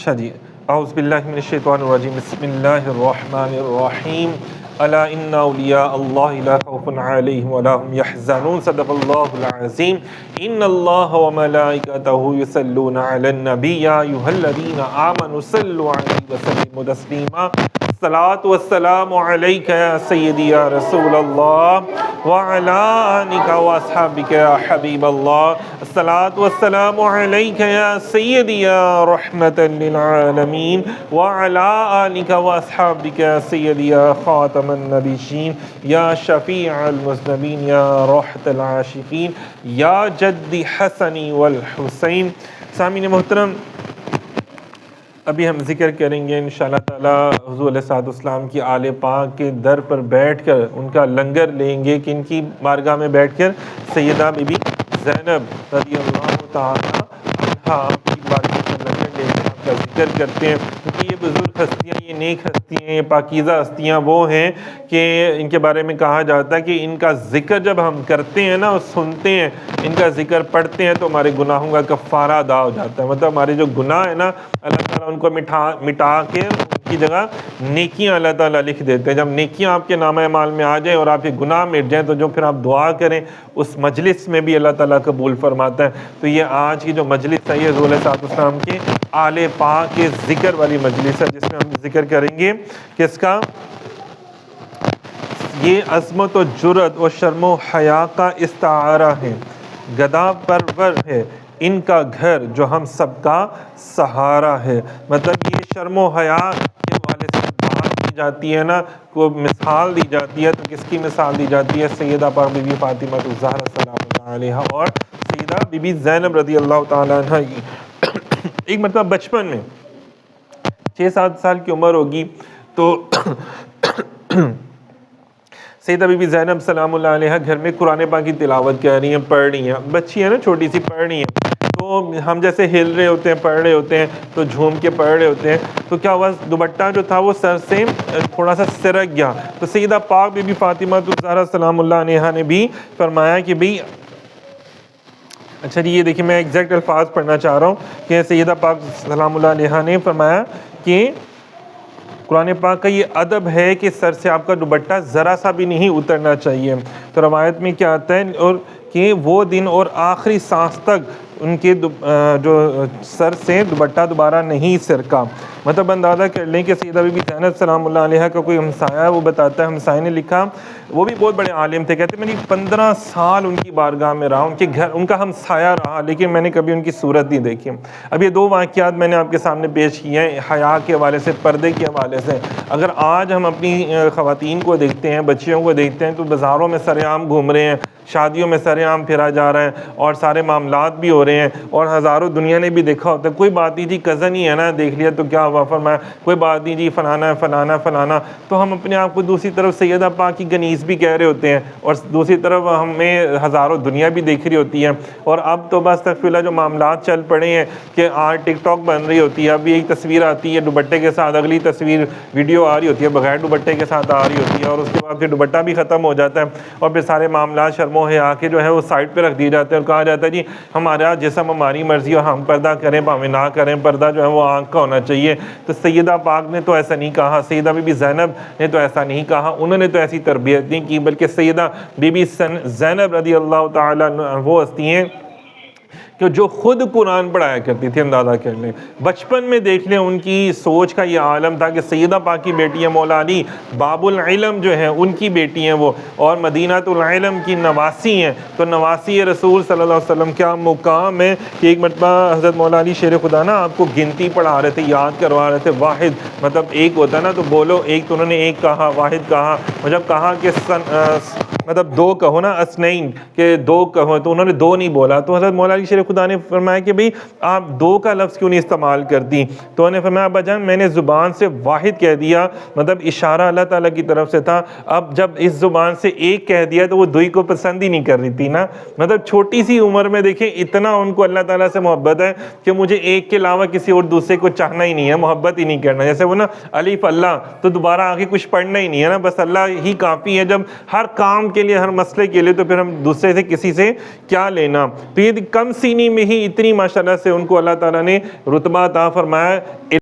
اچھا جی، اعوذ باللہ من الشیطان الرجیم، بسم اللہ الرحمن الرحیم، الا ان اولیاء اللہ لا خوف علیہم ولا هم يحزنون، صدق اللہ العظیم۔ ان اللہ وملائکتہ یصلون علی النبی یا ایھا الذین آمنوا صلوا علیہ وسلموا تسلیما۔ الصلاۃ والسلام علیک یا سیدی یا رسول اللہ وعلی آلک واصحابک یا حبیب اللہ۔ الصلاۃ والسلام علیک یا سیدی یا رحمۃ للعالمین وعلی آلک واصحابک یا سیدی یا خاتم النبیین یا شفیع المذنبین یا راحت العاشقین یا جدی حسنی والحسین۔ سامعین محترم، ابھی ہم ذکر کریں گے انشاءاللہ تعالی حضور علیہ الصلوۃ والسلام کی آل پاک کے در پر بیٹھ کر ان کا لنگر لیں گے کہ ان کی بارگاہ میں بیٹھ کر سیدہ بی بی زینب رضی اللہ تعالی عنہا کی بارگاہ میں لنگر لے کر آپ کا ذکر کرتے ہیں، کیونکہ یہ بزرگ ہستیاں، یہ نیک ہستیاں، یہ پاکیزہ ہستیاں وہ ہیں کہ ان کے بارے میں کہا جاتا ہے کہ ان کا ذکر جب ہم کرتے ہیں نا اور سنتے ہیں، ان کا ذکر پڑھتے ہیں تو ہمارے گناہوں کا کفارہ ادا ہو جاتا ہے۔ مطلب ہمارے جو گناہ ہے نا، اللہ تعالیٰ ان کو مٹا کے ان کی جگہ نیکیاں اللہ تعالیٰ لکھ دیتے ہیں۔ جب نیکیاں آپ کے نامہ اعمال میں آ جائیں اور آپ کے گناہ مٹ جائیں تو جو پھر آپ دعا کریں اس مجلس میں بھی اللہ تعالیٰ قبول فرماتا ہے۔ تو یہ آج کی جو مجلس ہے یہ حضور علیہ الصلوۃ والسلام کے آل پاک کے ذکر والی مجلس ہے، جس میں ہم ذکر کریں گے کس کا؟ یہ عظمت و جرأت و شرم و حیا کا استعارہ ہے، گدا پرور ہے ان کا گھر جو ہم سب کا سہارا ہے۔ مطلب یہ شرم و حیا کے حوالے سے بات کی جاتی ہے نا، کو مثال دی جاتی ہے، تو کس کی مثال دی جاتی ہے؟ سیدہ پاک بی بی فاطمہ الزہرا سلام اللہ علیہا اور سیدہ بی بی زینب رضی اللہ تعالیٰ عنہ کی۔ ایک مرتبہ بچپن میں 6-7 سال کی عمر ہوگی تو سیدہ بی بی زینب سلام اللہ علیہا گھر میں قرآن پاک کی تلاوت کر رہی ہیں، پڑھ رہی ہیں، بچی ہے نا چھوٹی سی، پڑھ رہی ہیں۔ تو ہم جیسے ہل رہے ہوتے ہیں، پڑھ رہے ہوتے ہیں تو جھوم کے پڑھ رہے ہوتے ہیں، تو کیا ہوا، دوپٹہ جو تھا وہ سر سے تھوڑا سا سرک گیا۔ تو سیدہ پاک بی بی فاطمہ الزہرا سلام اللہ علیہا نے بھی فرمایا کہ بھئی، اچھا جی یہ دیکھیں میں ایگزیکٹ الفاظ پڑھنا چاہ رہا ہوں کہ سیدہ پاک سلام اللہ علیہا نے فرمایا کہ قرآن پاک کا یہ ادب ہے کہ سر سے آپ کا دوپٹہ ذرا سا بھی نہیں اترنا چاہیے۔ تو روایت میں کیا آتا ہے اور کہ وہ دن اور آخری سانس تک ان کے جو سر سے دوپٹہ دوبارہ نہیں سرکا۔ مطلب اندازہ کر لیں کہ سیدہ بی بی زینب سلام اللہ علیہا کا کوئی ہمسایہ ہے، وہ بتاتا ہے ہمسائے نے لکھا، وہ بھی بہت بڑے عالم تھے، کہتے ہیں میں 15 سال ان کی بارگاہ میں رہا، ان کے گھر ان کا ہمسایہ رہا، لیکن میں نے کبھی ان کی صورت نہیں دیکھی۔ اب یہ 2 واقعات میں نے آپ کے سامنے پیش کیے ہیں، حیا کے حوالے سے، پردے کے حوالے سے۔ اگر آج ہم اپنی خواتین کو دیکھتے ہیں، بچیوں کو دیکھتے ہیں تو بازاروں میں سر عام گھوم رہے ہیں، شادیوں میں سر عام پھرا جا رہا ہے اور سارے معاملات بھی ہو رہے ہیں، اور ہزاروں دنیا نے بھی دیکھا ہوتا ہے، کوئی بات نہیں جی کزن ہی ہے نا، دیکھ لیا تو کیا ہوا، فرمایا کوئی بات نہیں جی فلانا فلانا فلانا۔ تو ہم اپنے آپ کو دوسری طرف سیدہ پاک کی گنیز بھی کہہ رہے ہوتے ہیں اور دوسری طرف ہمیں ہزاروں دنیا بھی دیکھ رہی ہوتی ہے۔ اور اب تو بس استغفراللہ جو معاملات چل پڑے ہیں کہ آج ٹک ٹاک بن رہی ہوتی ہے، اب ایک تصویر آتی ہے دوپٹے کے ساتھ، اگلی تصویر ویڈیو آ رہی ہوتی ہے بغیر دوپٹے کے ساتھ آ رہی ہوتی ہے، اور اس کے بعد پھر دوپٹہ بھی ختم ہو جاتا ہے اور پھر سارے معاملات شرم و حیا کے جو ہے وہ سائڈ پہ رکھ دیے جاتے ہیں اور کہا جاتا ہے جی ہمارا جسم ہماری مرضی اور ہم پردہ کریں پاویں نہ کریں، پردہ جو ہے وہ آنکھ کا ہونا چاہیے۔ تو سیدہ پاک نے تو ایسا نہیں کہا، سیدہ بی بی زینب نے تو ایسا نہیں کہا، انہوں نے تو ایسی تربیت نہیں کی، بلکہ سیدہ بی بی زینب رضی اللہ تعالیٰ وہ ہستی ہیں کہ جو خود قرآن پڑھایا کرتی تھی۔ اندازہ کر لیں بچپن میں، دیکھ لیں ان کی سوچ کا یہ عالم تھا کہ سیدہ پاک کی بیٹی ہے مولا علی باب العلم جو ہیں ان کی بیٹی ہیں وہ، اور مدینہ العلم کی نواسی ہیں۔ تو نواسی رسول صلی اللہ علیہ وسلم کیا مقام ہے کہ ایک مرتبہ حضرت مولا علی شیر خدا نا آپ کو گنتی پڑھا رہے تھے، یاد کروا رہے تھے، واحد مطلب ایک ہوتا ہے نا تو بولو ایک، تو انہوں نے ایک کہا، واحد کہا، جب کہا کہ مطلب 2 کہو نا، اسنین کہ 2 کہو، تو انہوں نے 2 نہیں بولا۔ تو حضرت مولا علی شیر خدا نے فرمایا کہ بھئی آپ 2 کا لفظ کیوں نہیں استعمال کرتی؟ تو انہوں نے فرمایا ابا جان میں نے زبان سے واحد کہہ دیا، مطلب اشارہ اللہ تعالیٰ کی طرف سے تھا، اب جب اس زبان سے 1 کہہ دیا تو وہ 2 کو پسند ہی نہیں کر رہی تھی نا۔ مطلب چھوٹی سی عمر میں دیکھیں اتنا ان کو اللہ تعالیٰ سے محبت ہے کہ مجھے 1 کے علاوہ کسی اور دوسرے کو چاہنا ہی نہیں ہے، محبت ہی نہیں کرنا۔ جیسے وہ نا الف اللہ، تو دوبارہ آگے کچھ پڑھنا ہی نہیں ہے نا، بس اللہ ہی کافی ہے۔ جب ہر کام کے لیے، ہر مسئلے کے لیے، تو پھر ہم دوسرے سے کسی سے کیا لینا. تو یہ کم سینی میں ہی اتنی ماشاءاللہ سے ان کو اللہ تعالیٰ نے رتبہ عطا فرمایا.